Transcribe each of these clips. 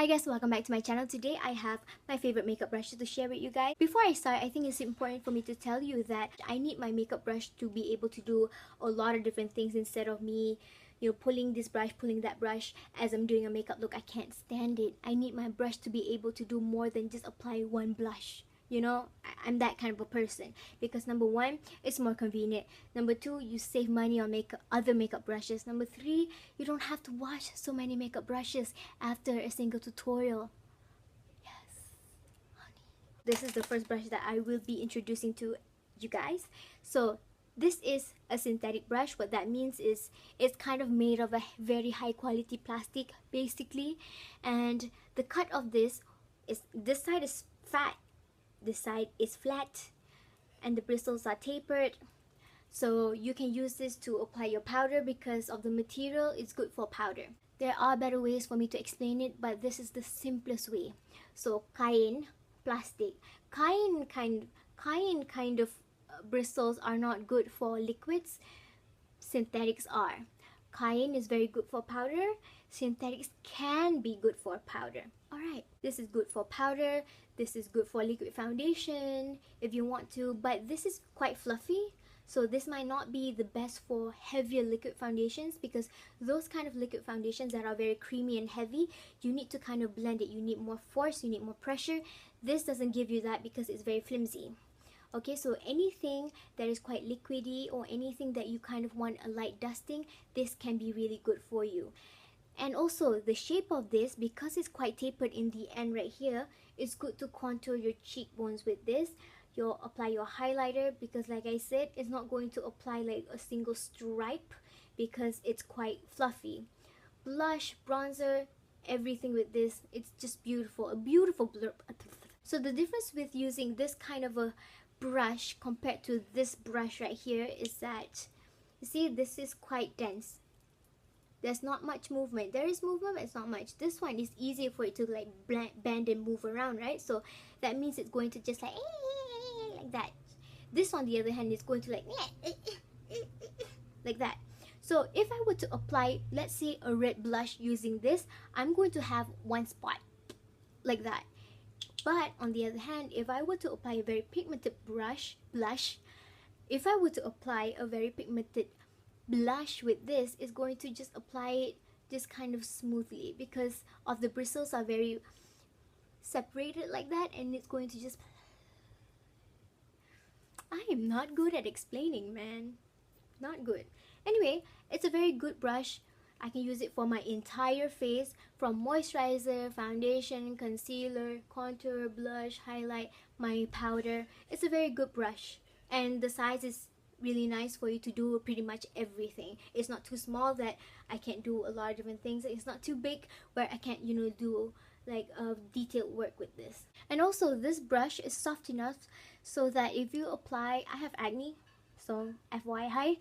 Hi guys, welcome back to my channel. Today I have my favorite makeup brushes to share with you guys. Before I start, I think it's important for me to tell you that I need my makeup brush to be able to do a lot of different things instead of me, pulling this brush, pulling that brush as I'm doing a makeup look. I can't stand it. I need my brush to be able to do more than just apply one blush. I'm that kind of a person because number one, it's more convenient. Number two, you save money on other makeup brushes. Number three, you don't have to wash so many makeup brushes after a single tutorial. Yes, honey. This is the first brush that I will be introducing to you guys. So this is a synthetic brush. What that means is it's kind of made of a very high quality plastic basically, and the cut of this side is fat, this side is flat, and the bristles are tapered. So you can use this to apply your powder because of the material. It's good for powder. There are better ways for me to explain it, but this is the simplest way. So kain, plastic. Kain kind of bristles are not good for liquids. Synthetics are. Kain is very good for powder. Synthetics can be good for powder. Alright, this is good for powder. This is good for liquid foundation if you want to, but this is quite fluffy. So this might not be the best for heavier liquid foundations, because those kind of liquid foundations that are very creamy and heavy, you need to kind of blend it. You need more force, you need more pressure. This doesn't give you that because it's very flimsy. Okay, so anything that is quite liquidy or anything that you kind of want a light dusting, this can be really good for you. And also the shape of this, because it's quite tapered in the end right here, it's good to contour your cheekbones with this. You'll apply your highlighter because, like I said, it's not going to apply like a single stripe because it's quite fluffy. Blush, bronzer, everything with this, it's just beautiful. A beautiful blur. So the difference with using this kind of a brush compared to this brush right here is that, you see, this is quite dense. There's not much movement. There is movement, but it's not much. This one is easier for it to like bend and move around, right? So that means it's going to just like that. This on the other hand is going to like that. So if I were to apply, let's say, a red blush using this, I'm going to have one spot like that. But on the other hand, if I were to apply a very pigmented blush with this, is going to just apply it just kind of smoothly because of the bristles are very separated like that, and it's going to just, I am not good at explaining, man. Not good. Anyway, it's a very good brush. I can use it for my entire face, from moisturizer, foundation, concealer, contour, blush, highlight, my powder. It's a very good brush, and the size is really nice for you to do pretty much everything. It's not too small that I can't do a lot of different things. It's not too big where I can't, do like detailed work with this. And also this brush is soft enough so that if you apply, I have acne, so FYI,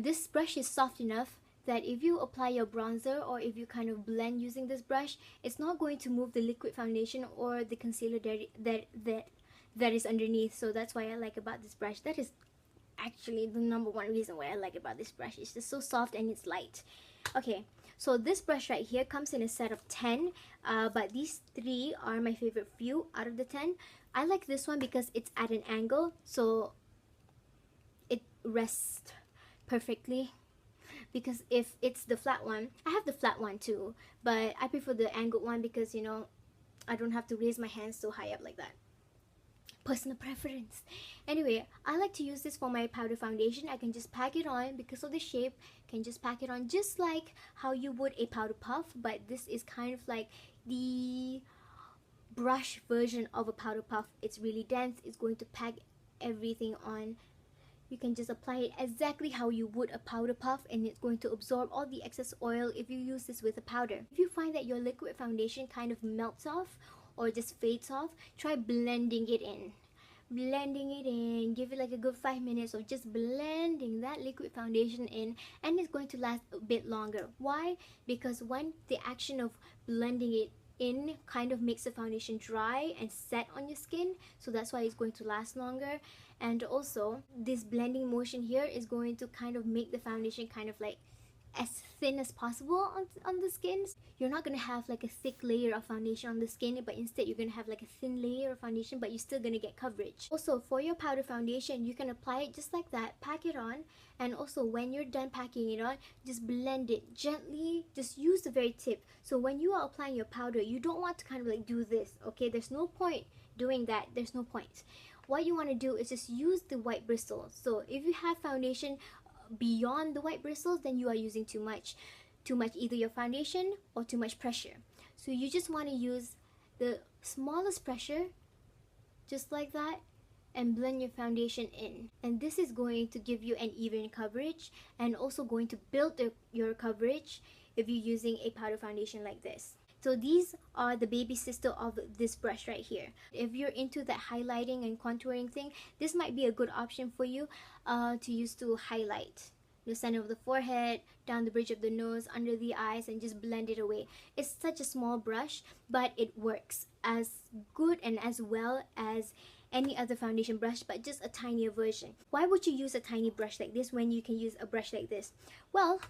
this brush is soft enough that if you apply your bronzer or if you kind of blend using this brush, it's not going to move the liquid foundation or the concealer that is underneath. So that's why I like about this brush. That is actually the number one reason why I like about this brush. It's just so soft and it's light. Okay, so this brush right here comes in a set of 10, but these 3 are my favorite few out of the 10. I like this one because it's at an angle, so it rests perfectly. Because if it's the flat one, I have the flat one too, but I prefer the angled one because, I don't have to raise my hands so high up like that. Personal preference. Anyway, I like to use this for my powder foundation. I can just pack it on because of the shape. Can just pack it on just like how you would a powder puff, but this is kind of like the brush version of a powder puff. It's really dense. It's going to pack everything on. You can just apply it exactly how you would a powder puff, and it's going to absorb all the excess oil if you use this with a powder. If you find that your liquid foundation kind of melts off or just fades off, try blending it in. Give it like a good 5 minutes of just blending that liquid foundation in, and it's going to last a bit longer. Why? Because when the action of blending it in kind of makes the foundation dry and set on your skin, so that's why it's going to last longer. And also this blending motion here is going to kind of make the foundation kind of like as thin as possible on the skin. You're not gonna have like a thick layer of foundation on the skin, but instead you're gonna have like a thin layer of foundation, but you're still gonna get coverage. Also, for your powder foundation, you can apply it just like that, pack it on, and also when you're done packing it on, just blend it gently. Just use the very tip. So when you are applying your powder, you don't want to kind of like do this, okay? There's no point doing that. There's no point. What you want to do is just use the white bristles. So if you have foundation beyond the white bristles, then you are using too much either your foundation or too much pressure. So you just want to use the smallest pressure, just like that, and blend your foundation in. And this is going to give you an even coverage, and also going to build your coverage if you're using a powder foundation like this. So these are the baby sister of this brush right here. If you're into that highlighting and contouring thing, this might be a good option for you to use to highlight the center of the forehead, down the bridge of the nose, under the eyes, and just blend it away. It's such a small brush, but it works as good and as well as any other foundation brush, but just a tinier version. Why would you use a tiny brush like this when you can use a brush like this? Well,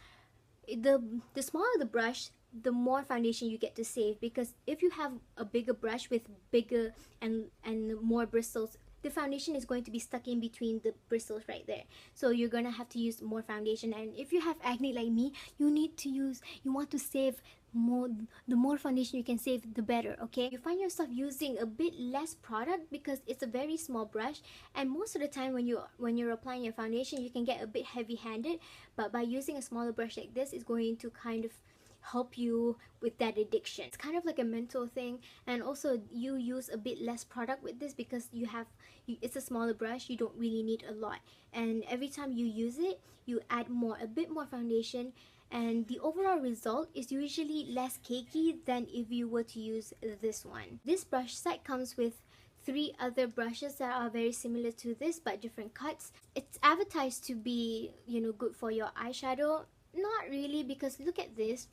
the smaller the brush, the more foundation you get to save, because if you have a bigger brush with bigger and more bristles, the foundation is going to be stuck in between the bristles right there. So you're gonna have to use more foundation. And if you have acne like me, you want to save more. The more foundation you can save, the better, okay? You find yourself using a bit less product because it's a very small brush, and most of the time when you're applying your foundation, you can get a bit heavy-handed. But by using a smaller brush like this, it's going to kind of help you with that addiction. It's kind of like a mental thing, and also you use a bit less product with this because it's a smaller brush. You don't really need a lot, and every time you use it, you add a bit more foundation, and the overall result is usually less cakey than if you were to use this one. This brush set comes with 3 other brushes that are very similar to this but different cuts. It's advertised to be, good for your eyeshadow. Not really, because look at this.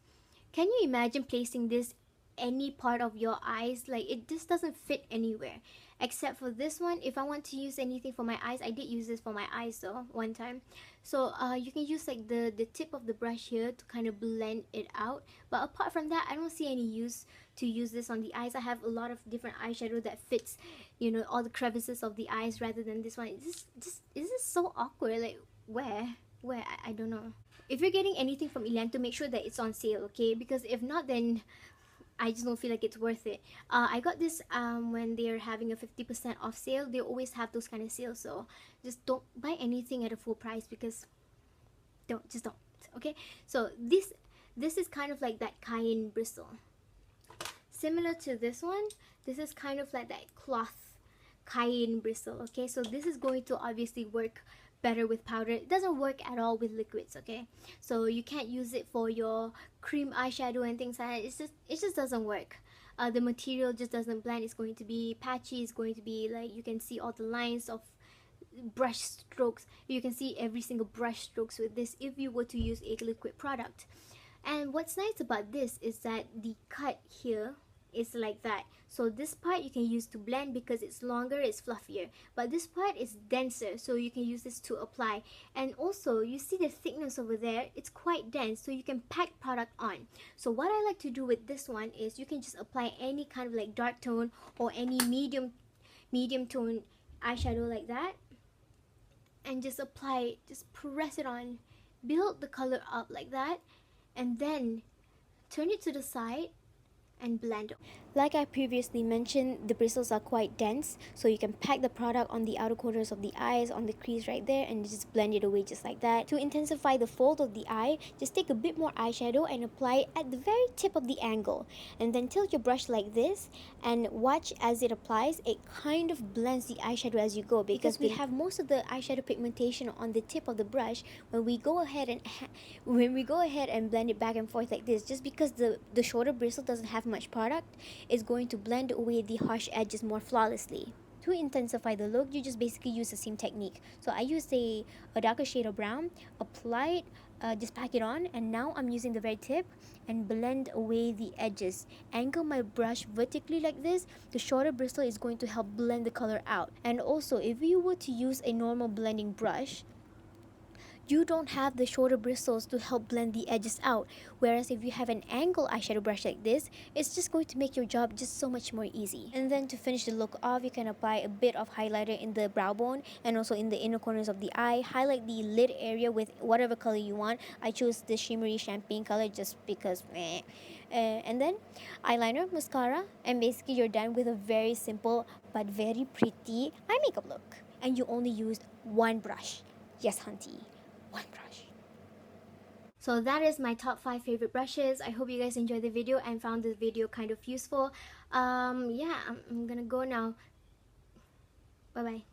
Can you imagine placing this any part of your eyes? Like, it just doesn't fit anywhere. Except for this one, if I want to use anything for my eyes, I did use this for my eyes though, one time. So you can use like the tip of the brush here to kind of blend it out. But apart from that, I don't see any use to use this on the eyes. I have a lot of different eyeshadow that fits, all the crevices of the eyes, rather than this one. It's just so awkward. Like, where? I don't know. If you're getting anything from ELIANTO, make sure that it's on sale, okay? Because if not, then I just don't feel like it's worth it. I got this when they're having a 50% off sale. They always have those kind of sales, so just don't buy anything at a full price, because don't, okay? So this is kind of like that cayenne bristle. Similar to this one, this is kind of like that cloth cayenne bristle, okay? So this is going to obviously work better with powder. It doesn't work at all with liquids, okay? So you can't use it for your cream eyeshadow and things like that. It just doesn't work. The material just doesn't blend. It's going to be patchy. It's going to be like, you can see all the lines of brush strokes. You can see every single brush strokes with this if you were to use a liquid product. And what's nice about this is that the cut here is like that. So this part you can use to blend because it's longer, it's fluffier. But this part is denser, so you can use this to apply. And also, you see the thickness over there, it's quite dense, so you can pack product on. So what I like to do with this one is you can just apply any kind of like dark tone or any medium tone eyeshadow like that, and just apply it, just press it on, build the color up like that, and then turn it to the side and blend. Like I previously mentioned, the bristles are quite dense, so you can pack the product on the outer corners of the eyes, on the crease right there, and just blend it away just like that. To intensify the fold of the eye, just take a bit more eyeshadow and apply it at the very tip of the angle, and then tilt your brush like this and watch as it applies. It kind of blends the eyeshadow as you go, because we have most of the eyeshadow pigmentation on the tip of the brush when we go ahead and blend it back and forth like this. Just because the shorter bristle doesn't have much product, is going to blend away the harsh edges more flawlessly. To intensify the look, you just basically use the same technique. So I used a darker shade of brown, apply it, just pack it on, and now I'm using the very tip and blend away the edges. Angle my brush vertically like this. The shorter bristle is going to help blend the color out. And also, if you were to use a normal blending brush, you don't have the shorter bristles to help blend the edges out. Whereas if you have an angle eyeshadow brush like this, it's just going to make your job just so much more easy. And then to finish the look off, you can apply a bit of highlighter in the brow bone and also in the inner corners of the eye. Highlight the lid area with whatever color you want. I chose the shimmery champagne color just because and then eyeliner, mascara, and basically you're done with a very simple but very pretty eye makeup look. And you only used one brush. Yes, hunty, one brush. So that is my top 5 favorite brushes. I hope you guys enjoyed the video and found the video kind of useful. Yeah, I'm gonna go now. Bye bye.